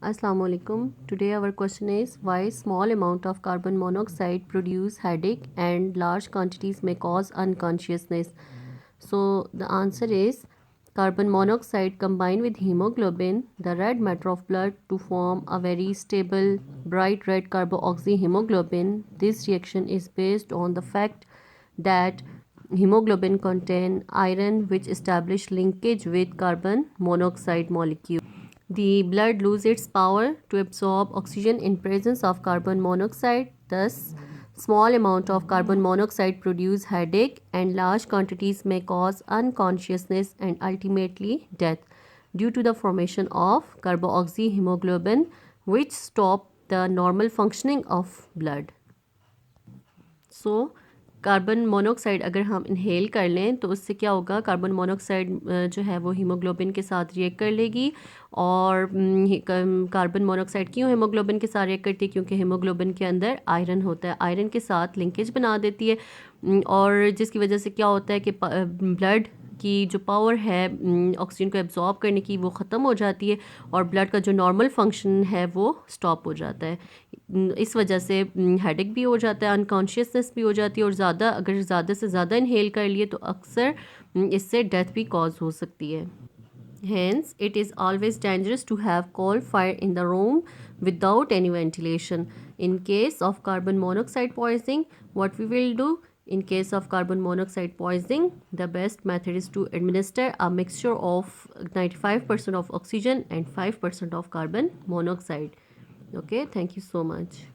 Assalamu alaikum. Today our question is why small amount of carbon monoxide produce headache and large quantities may cause unconsciousness. So the answer is carbon monoxide combined with hemoglobin, the red matter of blood, to form a very stable bright red carboxyhemoglobin. This reaction is based on the fact that hemoglobin contain iron which establish linkage with carbon monoxide molecule. The blood loses its power to absorb oxygen in presence of carbon monoxide. Thus, small amount of carbon monoxide produce headache and large quantities may cause unconsciousness and ultimately death due to the formation of carboxyhemoglobin which stop the normal functioning of blood. Carbon monoxide अगर हम inhale कर लें तो उससे क्या होगा, carbon monoxide जो है वो हीमोग्लोबिन के साथ रिएक्ट कर लेगी। और कार्बन मोनोक्साइड क्यों हीमोग्लोबिन के साथ रिएक्ट करती है? क्योंकि हीमोग्लोबिन के अंदर आयरन होता है, आयरन के साथ लिंकेज बना देती है और जिसकी वजह से क्या होता है कि ब्लड की जो पावर है ऑक्सीजन को एब्जॉर्ब करने की वो ख़त्म हो जाती है और ब्लड का जो नॉर्मल फंक्शन है वो स्टॉप हो जाता है। इस वजह से हेडेक भी हो जाता है, अनकॉन्शियसनेस भी हो जाती है और अगर ज़्यादा से ज़्यादा इनहेल कर लिए तो अक्सर इससे डेथ भी कॉज हो सकती है। Hence, it is always dangerous to have coal fire in the room without any ventilation. In case of carbon monoxide poisoning, what we will do? In case of carbon monoxide poisoning, the best method is to administer a mixture of 95% of oxygen and 5% of carbon monoxide. Okay, thank you so much.